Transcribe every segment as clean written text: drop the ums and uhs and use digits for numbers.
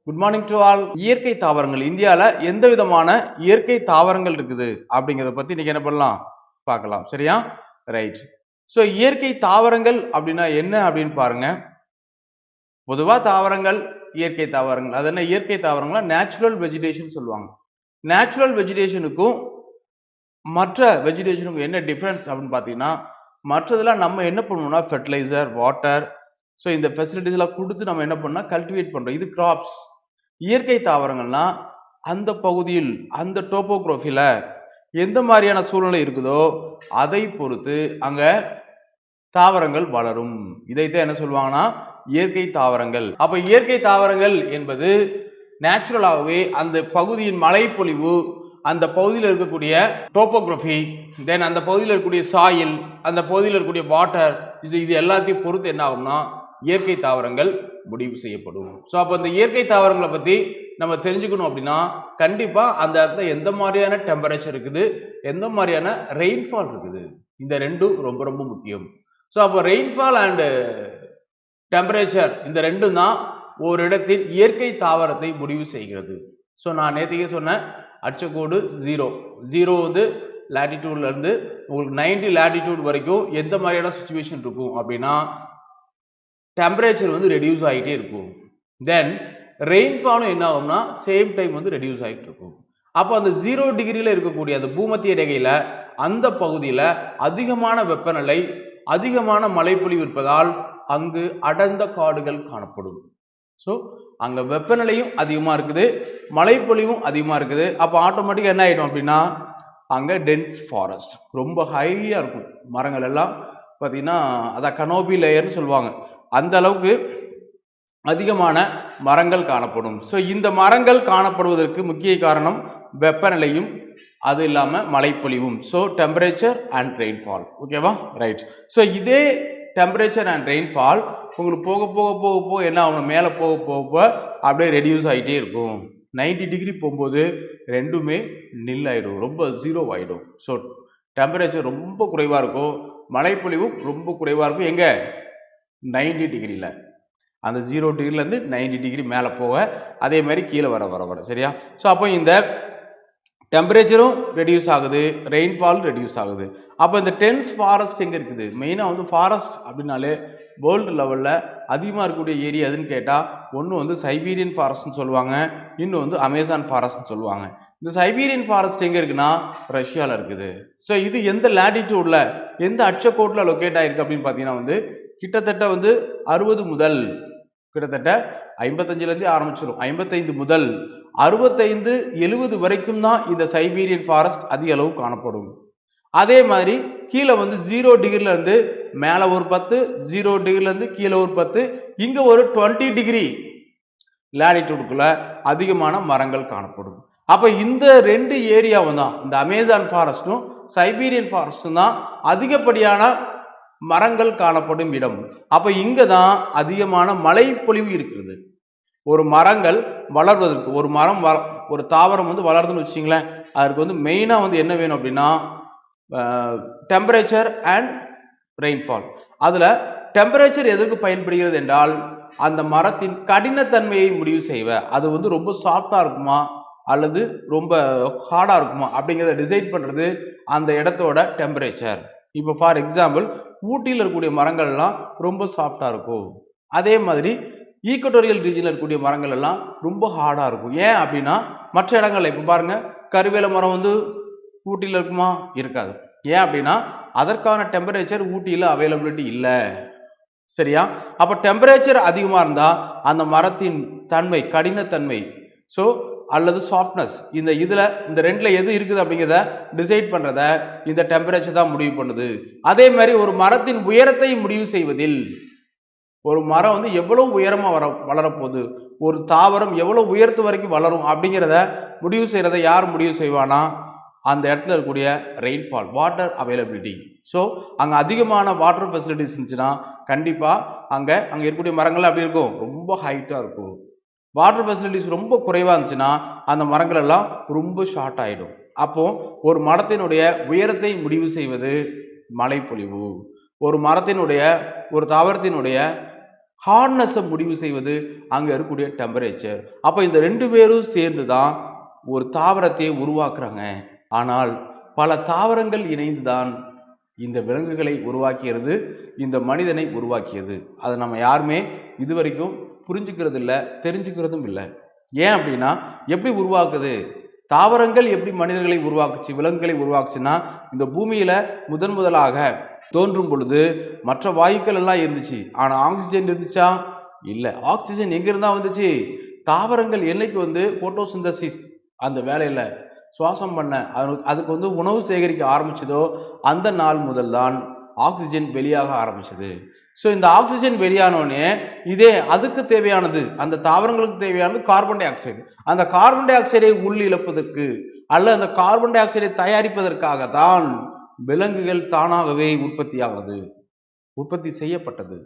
Good morning to all. இயற்கை தாவரங்கள் இந்தியால எந்த விதமான இயற்கை தாவரங்கள் இருக்குது அப்படிங்கறத பத்தி இன்னைக்கு என்ன பண்ணலாம் பார்க்கலாம். சரியா? ரைட். சோ இயற்கை தாவரங்கள் அப்படின்னா என்ன அப்படின்னு பாருங்க. பொதுவா தாவரங்கள் இயற்கை தாவரங்கள், அது என்ன இயற்கை தாவரங்களா நேச்சுரல் வெஜிடேஷன் சொல்லுவாங்க. நேச்சுரல் வெஜிடேஷனுக்கும் மற்ற வெஜிடேஷனுக்கும் என்ன டிஃபரன்ஸ் அப்படின்னு பாத்தீங்கன்னா, மற்றதெல்லாம் நம்ம என்ன பண்ணுவோம்னா ஃபெர்டிலைசர், வாட்டர், ஸோ இந்த ஃபெசிலிட்டிஸ் எல்லாம் கொடுத்து நம்ம என்ன பண்ணா கல்டிவேட் பண்றோம். இது கிராப்ஸ். இயற்கை தாவரங்கள்னா அந்த பகுதியில் அந்த டோபோகிராஃபில எந்த மாதிரியான சூழ்நிலை இருக்குதோ அதை பொறுத்து அங்க தாவரங்கள் வளரும். இதைத்தான் என்ன சொல்லுவாங்கன்னா இயற்கை தாவரங்கள். அப்ப இயற்கை தாவரங்கள் என்பது நேச்சுரலாகவே அந்த பகுதியின் மழைப்பொழிவு, அந்த பகுதியில் இருக்கக்கூடிய டோபோகிராஃபி, தென் அந்த பகுதியில் இருக்கக்கூடிய சாயில், அந்த பகுதியில் இருக்கக்கூடிய வாட்டர், இது எல்லாத்தையும் பொறுத்து என்ன ஆகும்னா இயற்கை தாவரங்கள் முடிவு செய்யப்படும். ஸோ அப்போ இந்த இயற்கை தாவரங்களை பத்தி நம்ம தெரிஞ்சுக்கணும் அப்படின்னா கண்டிப்பா அந்த இடத்துல எந்த மாதிரியான டெம்பரேச்சர் இருக்குது, எந்த மாதிரியான ரெயின்ஃபால் இருக்குது, இந்த ரெண்டும் ரொம்ப ரொம்ப முக்கியம். ஸோ அப்போ ரெயின்ஃபால் அண்ட் டெம்பரேச்சர் இந்த ரெண்டும் தான் ஒரு இடத்தின் இயற்கை தாவரத்தை முடிவு செய்கிறது. ஸோ நான் நேற்றுக்கே சொன்னேன், அச்சக்கோடு ஜீரோ வந்து லேட்டிடியூட்ல இருந்து உங்களுக்கு 90 லேட்டிடியூட் வரைக்கும் எந்த மாதிரியான சுச்சுவேஷன் இருக்கும் அப்படின்னா டெம்பரேச்சர் வந்து ரெடியூஸ் ஆகிட்டே இருக்கும். தென் ரெயின்ஃபாலும் என்ன ஆகும்னா சேம் டைம் வந்து ரெடியூஸ் ஆகிட்டு இருக்கும். அப்போ அந்த 0 டிகிரியில இருக்கக்கூடிய அந்த பூமத்திய ரேகையில அந்த பகுதியில அதிகமான வெப்பநிலை, அதிகமான மழைப்பொழிவு இருப்பதால் அங்கு அடர்ந்த காடுகள் காணப்படும். ஸோ அங்க வெப்பநிலையும் அதிகமா இருக்குது, மழைப்பொழிவும் அதிகமா இருக்குது. அப்போ ஆட்டோமேட்டிக்கா என்ன ஆயிடும் அப்படின்னா அங்க டென்ஸ் ஃபாரஸ்ட் ரொம்ப ஹையா இருக்கும். மரங்கள் எல்லாம் பார்த்தீங்கன்னா அதான் கனோபி லேயர்னு சொல்லுவாங்க, அந்த அளவுக்கு அதிகமான மரங்கள் காணப்படும். ஸோ இந்த மரங்கள் காணப்படுவதற்கு முக்கிய காரணம் வெப்பநிலையும் அது இல்லாம மழைப்பொழிவும். So temperature and rainfall. ஓகேவா? ரைட். ஸோ இதே டெம்பரேச்சர் அண்ட் ரெயின்ஃபால் உங்களுக்கு போக போக போக போக என்ன ஆகணும், மேலே போக போக அப்படியே ரெடியூஸ் ஆகிட்டே இருக்கும். 90 டிகிரி போகும்போது ரெண்டுமே நில் ஆயிடும், ரொம்ப ஜீரோ ஆயிடும். ஸோ டெம்பரேச்சர் ரொம்ப குறைவா இருக்கும், மழைப்பொழிவும் ரொம்ப குறைவா இருக்கும். எங்க 90 டிகிரில, அந்த 0 டிகிரில இருந்து 90 டிகிரி மேல போக அதே மாதிரி கீழே வர சரியா? ஸோ அப்போ இந்த டெம்பரேச்சரும் ரெடியூஸ் ஆகுது, ரெயின்ஃபால் ரெடியூஸ் ஆகுது. அப்போ இந்த டென்ஸ் ஃபாரஸ்ட் எங்க இருக்குது? மெயினா வந்து ஃபாரஸ்ட் அப்படின்னாலே வேர்ல்டு லெவல்ல அதிகமா இருக்கக்கூடிய ஏரியா எதுன்னு கேட்டா ஒன்று வந்து சைபீரியன் ஃபாரஸ்ட்னு சொல்லுவாங்க, இன்னும் வந்து அமேசான் ஃபாரஸ்ட்னு சொல்லுவாங்க. இந்த சைபீரியன் ஃபாரஸ்ட் எங்க இருக்குன்னா ரஷ்யால இருக்குது. ஸோ இது எந்த லேட்டிடியூட்ல எந்த அச்சக்கோட்டில் லொக்கேட் ஆயிருக்கு அப்படின்னு பார்த்தீங்கன்னா வந்து கிட்டத்தட்ட வந்து 60 முதல் கிட்டத்தட்ட 55ல இருந்து ஆரம்பிச்சிடும், 55 முதல் 65 70 வரைக்கும் தான் இந்த சைபீரியன் ஃபாரஸ்ட் அதிக அளவு காணப்படும். அதே மாதிரி கீழே வந்து 0 டிகிரில இருந்து மேல ஒரு 10, 0 டிகிரில இருந்து கீழே ஒரு 10, இங்க ஒரு 20 டிகிரி லேட்டிடியூடுக்குள்ள அதிகமான மரங்கள் காணப்படும். அப்ப இந்த ரெண்டு ஏரியாவும் தான், இந்த அமேசான் ஃபாரஸ்டும் சைபீரியன் ஃபாரஸ்டும் தான் அதிகப்படியான மரங்கள் காணப்படும் இடம். அப்ப இங்க தான் அதிகமான மழை பொழிவு இருக்கிறது. ஒரு மரங்கள் வளர்வதற்கு, ஒரு மரம் ஒரு தாவரம் வந்து வளருதுன்னு வச்சுங்களேன், அதற்கு வந்து மெயினா வந்து என்ன வேணும் அப்படின்னா டெம்பரேச்சர் அண்ட் ரெயின்ஃபால். அதுல டெம்பரேச்சர் எதற்கு பயன்படுகிறது என்றால் அந்த மரத்தின் கடினத்தன்மையை முடிவு செய்வ, அது வந்து ரொம்ப சாஃப்டா இருக்குமா அல்லது ரொம்ப ஹார்டா இருக்குமா அப்படிங்கிறத டிசைட் பண்றது அந்த இடத்தோட டெம்பரேச்சர். இப்போ ஃபார் எக்ஸாம்பிள் ஊட்டியில் இருக்கக்கூடிய மரங்கள் எல்லாம் ரொம்ப சாஃப்டா இருக்கும், அதே மாதிரி ஈக்குவட்டோரியல் ரீஜன்ல இருக்கக்கூடிய மரங்கள் எல்லாம் ரொம்ப ஹார்டா இருக்கும். ஏன் அப்படின்னா மற்ற இடங்கள்ல இப்ப பாருங்க கருவேல மரம் வந்து ஊட்டியில் இருக்குமா? இருக்காது. ஏன் அப்படின்னா அதற்கான டெம்பரேச்சர் ஊட்டியில அவைலபிலிட்டி இல்லை. சரியா? அப்ப டெம்பரேச்சர் அதிகமா இருந்தா அந்த மரத்தின் தன்மை, கடினத்தன்மை, ஸோ அல்லது சாஃப்ட்னஸ், இதுல இந்த ரெண்டுல எது இருக்குது அப்படிங்கிறத டிசைட் பண்றத இந்த டெம்பரேச்சர் தான் முடிவு பண்ணுது. அதே மாதிரி ஒரு மரத்தின் உயரத்தை முடிவு செய்வதில், ஒரு மரம் வந்து எவ்வளவு உயரமா வளரப்போகுது, ஒரு தாவரம் எவ்வளவு உயரத்து வரைக்கும் வளரும் அப்படிங்கிறத முடிவு செய்யறதை யார் முடிவு செய்வானா அந்த இடத்துல இருக்கக்கூடிய ரெயின்ஃபால், வாட்டர் அவைலபிலிட்டி. ஸோ அங்க அதிகமான வாட்டர் ஃபெசிலிட்டிஸ் இருந்துச்சுன்னா கண்டிப்பா அங்க இருக்கக்கூடிய மரங்கள் அப்படி இருக்கும், ரொம்ப ஹைட்டா இருக்கும். வாட்டர் ஃபெசிலிட்டிஸ் ரொம்ப குறைவா இருந்துச்சுன்னா அந்த மரங்கள் எல்லாம் ரொம்ப ஷார்ட் ஆயிடும். அப்போ ஒரு மரத்தினுடைய உயரத்தை முடிவு செய்வது மழைப்பொழிவு, ஒரு மரத்தினுடைய ஒரு தாவரத்தினுடைய ஹார்ட்னஸை முடிவு செய்வது அங்க இருக்கக்கூடிய டெம்பரேச்சர். அப்ப இந்த ரெண்டு பேரும் சேர்ந்து தான் ஒரு தாவரத்தை உருவாக்குறாங்க. ஆனால் பல தாவரங்கள் இணைந்துதான் இந்த விலங்குகளை உருவாக்கியது, இந்த மனிதனை உருவாக்கியது. அதை நம்ம யாருமே இதுவரைக்கும் புரிஞ்சுக்கிறது இல்லை, தெரிஞ்சுக்கிறதும் இல்லை. ஏன் அப்படின்னா, எப்படி உருவாக்குது? தாவரங்கள் எப்படி மனிதர்களை உருவாக்குச்சு, விலங்குகளை உருவாக்குச்சுன்னா, இந்த பூமியில முதலாக தோன்றும் பொழுது மற்ற வாயுக்கள் எல்லாம் இருந்துச்சு. ஆனா ஆக்சிஜன் இருந்துச்சா? இல்லை. ஆக்சிஜன் எங்க இருந்தா வந்துச்சு? தாவரங்கள் என்னைக்கு போட்டோசிந்தசிஸ் அந்த வேலையில சுவாசம் பண்ண அதுக்கு உணவு சேகரிக்க ஆரம்பிச்சதோ அந்த நாள் முதல் தான் ஆக்சிஜன் வெளியாக ஆரம்பிச்சது. ஸோ இந்த ஆக்சிஜன் வெளியானோடனே இதே அதுக்கு தேவையானது, அந்த தாவரங்களுக்கு தேவையானது கார்பன் டை ஆக்சைடு. அந்த கார்பன் டை ஆக்சைடை உள்ளிழப்பதற்கு அல்ல அந்த கார்பன் டை ஆக்சைடை தயாரிப்பதற்காக தான் விலங்குகள் தானாகவே உற்பத்தி செய்யப்பட்டது,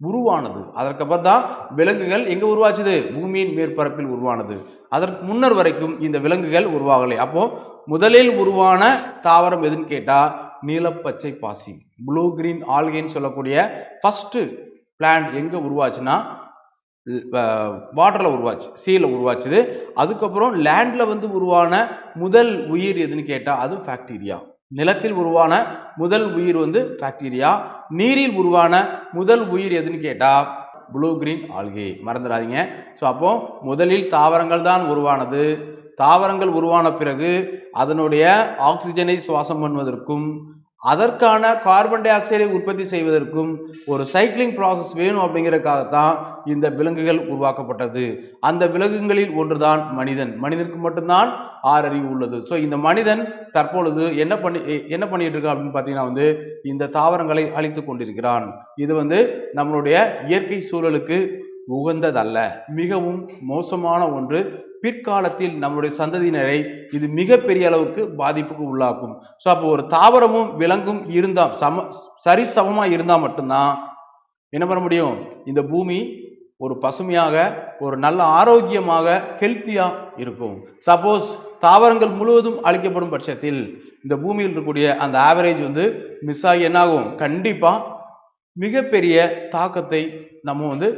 உருவானது. அதற்கப்புறம் தான் விலங்குகள் எங்க உருவாச்சுது? பூமியின் மேற்பரப்பில் உருவானது. அதற்கு முன்னர் வரைக்கும் இந்த விலங்குகள் உருவாகலை. அப்போ முதலில் உருவான தாவரம் எதுன்னு கேட்டா நீலப்பச்சை பாசி, ப்ளூ கிரீன் ஆல்கேன்னு சொல்லக்கூடிய ஃபர்ஸ்ட் பிளான்ட் எங்க உருவாச்சுன்னா வாட்டர்ல உருவாச்சு, சீல உருவாச்சுது. அதுக்கப்புறம் லேண்ட்ல உருவான முதல் உயிர் எதுன்னு கேட்டா அது பாக்டீரியா. நிலத்தில் உருவான முதல் உயிர் பாக்டீரியா. நீரில் உருவான முதல் உயிர் எதுன்னு கேட்டா ப்ளூ கிரீன் ஆல்கே. மறந்துடாதீங்க. ஸோ அப்போ முதலில் தாவரங்கள் தான் உருவானது. தாவரங்கள் உருவான பிறகு அதனுடைய ஆக்சிஜனை சுவாசம் பண்ணுவதற்கும் அதற்கான கார்பன் டை ஆக்சைடை உற்பத்தி செய்வதற்கும் ஒரு சைக்கிளிங் ப்ராசஸ் வேணும் அப்படிங்கிறதுக்காகத்தான் இந்த விலங்குகள் உருவாக்கப்பட்டது. அந்த விலங்குகளில் ஒன்றுதான் மனிதன். மனிதனுக்கு மட்டும்தான் 6 அறிவு உள்ளது. ஸோ இந்த மனிதன் தற்பொழுது என்ன பண்ணிட்டு இருக்கான் அப்படின்னு பார்த்தீங்கன்னா இந்த தாவரங்களை அழித்து கொண்டிருக்கிறான். இது நம்மளுடைய இயற்கை சூழலுக்கு உகந்ததல்ல, மிகவும் மோசமான ஒன்று. பிற்காலத்தில் நம்முடைய சந்ததியினரை இது மிகப்பெரிய அளவுக்கு பாதிப்புக்கு உள்ளாக்கும். ஸோ அப்போ ஒரு தாவரமும் விலங்கும் இருந்தா சரிசமமா இருந்தா மட்டும்தான் என்ன பண்ண முடியும்? இந்த பூமி ஒரு பசுமையாக, ஒரு நல்ல ஆரோக்கியமாக, ஹெல்த்தியா இருக்கும். சப்போஸ் தாவரங்கள் முழுவதும் அழிக்கப்படும் பட்சத்தில் இந்த பூமியில் இருக்கக்கூடிய அந்த ஆவரேஜ் மிஸ் ஆகி என்னாகும்? கண்டிப்பா மிகப்பெரிய தாக்கத்தை நம்ம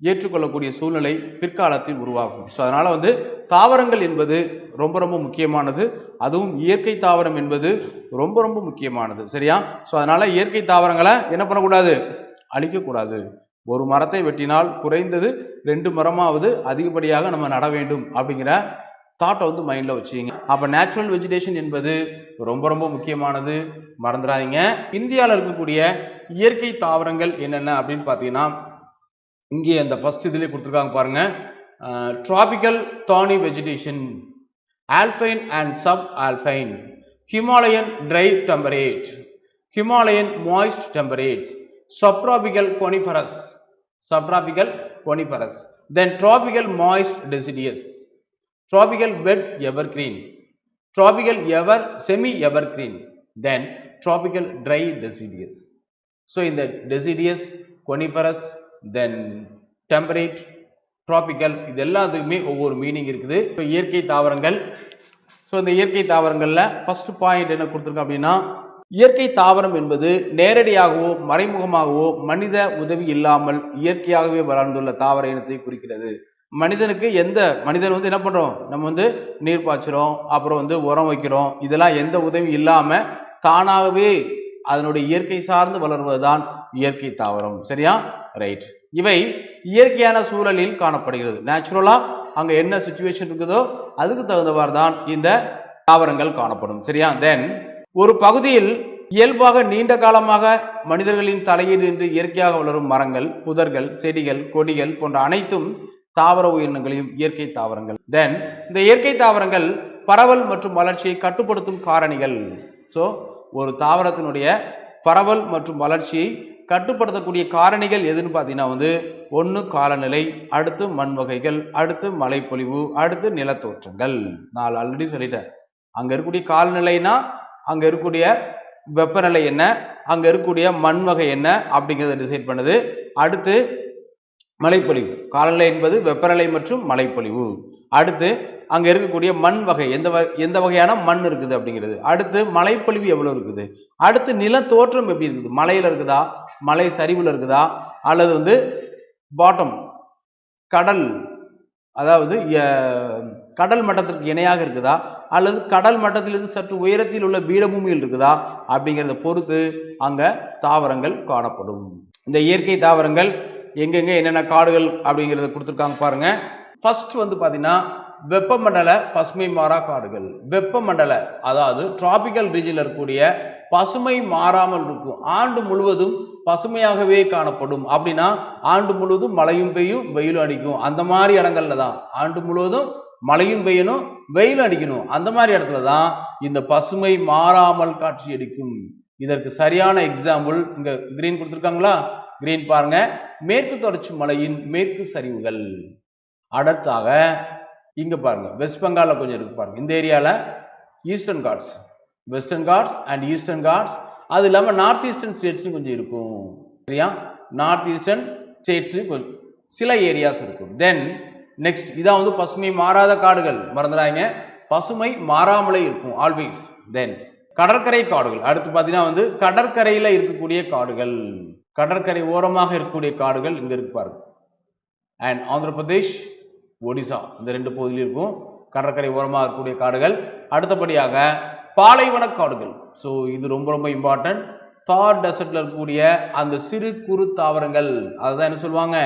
ஏற்றுக்கொள்ளக்கூடிய சூழ்நிலை பிற்காலத்தில் உருவாகும். ஸோ அதனால தாவரங்கள் என்பது ரொம்ப ரொம்ப முக்கியமானது. அதுவும் இயற்கை தாவரம் என்பது ரொம்ப ரொம்ப முக்கியமானது. சரியா? ஸோ அதனால இயற்கை தாவரங்களை என்ன பண்ணக்கூடாது? அழிக்கக்கூடாது. ஒரு மரத்தை வெட்டினால் குறைந்தது 2 மரமாவது அதிகப்படியாக நம்ம நட வேண்டும் அப்படிங்கிற தாட்டை மைண்ட்ல வச்சுங்க. அப்ப நேச்சுரல் வெஜிடேஷன் என்பது ரொம்ப ரொம்ப முக்கியமானது, மறந்துடாதீங்க. இந்தியாவில் இருக்கக்கூடிய இயற்கை தாவரங்கள் என்னென்ன அப்படின்னு பார்த்தீங்கன்னா, இங்கே அந்த ஃபர்ஸ்ட் இதுலேயே கொடுத்துருக்காங்க பாருங்க. Tropical Thani vegetation, alpine and sub alpine, Himalayan try temperate, Himalayan moist temperate, subtropical coniferous, then tropical moist deciduous, tropical wet evergreen, tropical semi evergreen, then tropical dry deciduous. So in the deciduous, coniferous, then temperate, tropical, இது எல்லாத்துக்குமே ஒவ்வொரு meaning இருக்குது. இயற்கை தாவரங்கள். So இந்த இயற்கை தாவரங்கள்ல first point என்ன கொடுத்துருக்கோம் அப்படின்னா, இயற்கை தாவரம் என்பது நேரடியாகவோ மறைமுகமாகவோ மனித உதவி இல்லாமல் இயற்கையாகவே வளர்ந்துள்ள தாவர இனத்தை குறிக்கிறது. மனிதனுக்கு மனிதன் என்ன பண்றோம்? நம்ம நீர் பாய்ச்சுறோம், அப்புறம் உரம் வைக்கிறோம். இதெல்லாம் எந்த உதவி இல்லாம தானாகவே அதனுடைய இயற்கை சார்ந்து வளர்வதுதான் இயற்கை தாவரம். சரியா? ரைட். இவை இயற்கையான சூழலில் காணப்படுகிறது. நேச்சுரலா அங்க என்ன சிச்சுவேஷன் இருக்குதோ அதுக்கு தகுந்தவாறு தான் இந்த தாவரங்கள் காணப்படும். சரியா? தென் ஒரு பகுதியில் இயல்பாக நீண்ட காலமாக மனிதர்களின் தலையீடு என்று இயற்கையாக வளரும் மரங்கள், புதர்கள், செடிகள், கொடிகள் போன்ற அனைத்தும் தாவர உயிரினங்களையும் இயற்கை தாவரங்கள். தென் இந்த இயற்கை தாவரங்கள் பரவல் மற்றும் வளர்ச்சியை கட்டுப்படுத்தும் காரணிகள். ஸோ ஒரு தாவரத்தினுடைய பரவல் மற்றும் வளர்ச்சியை கட்டுப்படுத்தக்கூடிய காரணிகள் எதுன்னு பார்த்தீங்கன்னா ஒன்று காலநிலை, அடுத்து மண் வகைகள், அடுத்து மழைப்பொழிவு, அடுத்து நிலத்தோற்றங்கள். நான் ஆல்ரெடி சொல்லிட்டேன். அங்க இருக்கக்கூடிய காலநிலைனா அங்க இருக்கக்கூடிய வெப்பநிலை என்ன, அங்க இருக்கக்கூடிய மண் வகை என்ன அப்படிங்கிறத டிசைட் பண்ணுது. அடுத்து மழைப்பொழிவு, காலநிலை என்பது வெப்பநிலை மற்றும் மழைப்பொழிவு. அடுத்து அங்க இருக்கக்கூடிய மண் வகை, எந்த வகையான மண் இருக்குது அப்படிங்கிறது. அடுத்து மழைப்பொழிவு எவ்வளவு இருக்குது. அடுத்து நில தோற்றம் எப்படி இருக்குது, மலையில இருக்குதா, மலை சரிவுல இருக்குதா, அல்லது வந்து பாட்டம் கடல், அதாவது கடல் மட்டத்திற்கு இணையாக இருக்குதா அல்லது கடல் மட்டத்திலிருந்து சற்று உயரத்தில் உள்ள பீடபூமியில் இருக்குதா அப்படிங்கிறத பொறுத்து அங்க தாவரங்கள் காணப்படும். இந்த இயற்கை தாவரங்கள் எங்கெங்க என்னென்ன காடுகள் அப்படிங்கிறத கொடுத்துருக்காங்க பாருங்க. ஃபர்ஸ்ட் வந்து பாத்தீங்கன்னா வெப்பமண்டல பசுமை மாறா காடுகள். வெப்பமண்டல அதாவது டிராபிக்கல் ரீஜன்ல இருக்கக்கூடிய பசுமை மாறாமல் இருக்கும், ஆண்டு முழுவதும் பசுமையாகவே காணப்படும். அப்படின்னா ஆண்டு முழுவதும் மழையும் பெய்யும் வெயிலும் அடிக்கும், அந்த மாதிரி இடங்கள்ல தான் ஆண்டு முழுவதும் மழையும் பெய்யணும் வெயில் அடிக்கணும், அந்த மாதிரி இடத்துல தான் இந்த பசுமை மாறாமல் காட்சி அடிக்கும். இதற்கு சரியான எக்ஸாம்பிள் இங்க கிரீன் கொடுத்துருக்காங்களா, கிரீன் பாருங்க, மேற்கு தொடர்ச்சி மலையின் மேற்கு சரிவுகள். அடுத்தாக இங்க பாருங்க வெஸ்ட் பெங்கால்ல கொஞ்சம் இருக்கு பாருங்க, இந்த ஏரியால Eastern Ghats, Western Ghats and Eastern Ghats. அது இல்லாம நார்த் ஈஸ்டர்ன் ஸ்டேட்ஸ்லயும் கொஞ்சம் இருக்கும், சரியா? நார்த் ஈஸ்டர்ன் ஸ்டேட்ஸ்லயும் கொஞ்சம் சில ஏரியாஸ் இருக்கும். தென் நெக்ஸ்ட் இதான் வந்து பசுமை மாறாத காடுகள், மறந்துடாங்க, பசுமை மாறாமலே இருக்கும் ஆல்வேஸ். தென் கடற்கரை காடுகள். அடுத்து பாத்தீங்கன்னா வந்து கடற்கரையில இருக்கக்கூடிய காடுகள், கடற்கரை ஓரமாக இருக்கக்கூடிய காடுகள் இங்க இருக்கு பாருங்க. அண்ட் ஆந்திர பிரதேஷ், ஒடிசா இந்த ரெண்டு பகுதியிலும் இருக்கும் கடற்கரை ஓரமாக இருக்கக்கூடிய காடுகள். அடுத்தபடியாக பாலைவன காடுகள். ஸோ இது ரொம்ப ரொம்ப இம்பார்ட்டன்ட். தார் டெசர்ட்ல இருக்கக்கூடிய அந்த சிறு குறு தாவரங்கள், அதுதான் என்ன சொல்லுவாங்க,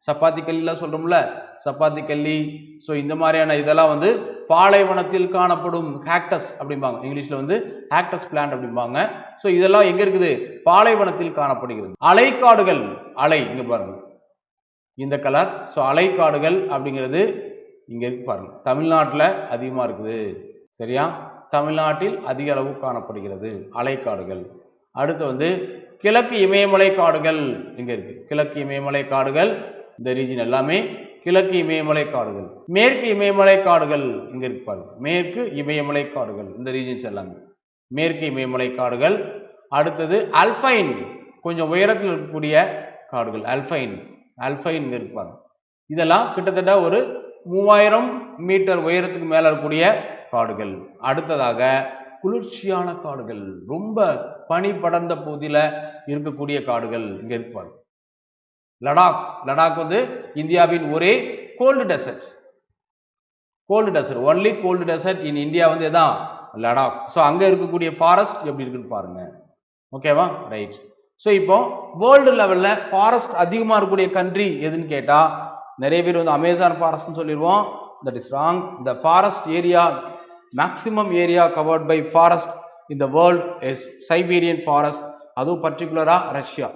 சப்பாத்தி கல்லிலாம் சொல்றோம்ல, சப்பாத்தி கல்லி. ஸோ இந்த மாதிரியான இதெல்லாம் வந்து பாலைவனத்தில் காணப்படும் ஹேக்டஸ் அப்படிம்பாங்க, இங்கிலீஷ்ல வந்து ஹேக்டஸ் பிளான்ட் அப்படிம்பாங்க. ஸோ இதெல்லாம் எங்க இருக்குது, பாலைவனத்தில் காணப்படுகிறது. அலைக்காடுகள், அலை இங்க பாருங்க இந்த கலர். ஸோ அலைக்காடுகள் அப்படிங்கிறது இங்க இருக்கு பாருங்க, தமிழ்நாட்டில் அதிகமா இருக்குது, சரியா? தமிழ்நாட்டில் அதிக அளவு காணப்படுகிறது அலைக்காடுகள். அடுத்து வந்து கிழக்கு இமயமலை காடுகள் இங்க இருக்கு, கிழக்கு இமயமலை காடுகள் இந்த ரீஜன் எல்லாமே கிழக்கு இமயமலை காடுகள். மேற்கு இமயமலை காடுகள் இங்க இருக்கு பாருங்க, மேற்கு இமயமலை காடுகள் இந்த ரீஜன்ஸ் எல்லாமே மேற்கு இமயமலை காடுகள். அடுத்தது அல்பைன், கொஞ்சம் உயரத்தில் இருக்கக்கூடிய காடுகள், அல்பைன், அல்பைன் இருப்பாங்க. இதெல்லாம் கிட்டத்தட்ட ஒரு 3000 மீட்டர் உயரத்துக்கு மேல இருக்கக்கூடிய காடுகள். அடுத்ததாக குளிர்ச்சியான காடுகள், ரொம்ப பனி படர்ந்த பகுதியில இருக்கக்கூடிய காடுகள் இங்க இருப்பாங்க. லடாக், லடாக் வந்து இந்தியாவின் ஒரே cold desert, cold desert, only cold desert in India வந்து எதான் லடாக். ஸோ அங்க இருக்கக்கூடிய ஃபாரஸ்ட் எப்படி இருக்குன்னு பாருங்க, ஓகேவா? ரைட். ஸோ இப்போ வேர்ல்டு லெவல்ல ஃபாரஸ்ட் அதிகமாக இருக்கக்கூடிய கண்ட்ரி எதுன்னு கேட்டா நிறைய பேர் வந்து அமேசான் ஃபாரஸ்ட்னு சொல்லிடுவோம். That is wrong. The forest area, maximum area covered by forest in the world is Siberian forest, அதுவும் பர்டிகுலரா ரஷ்யா.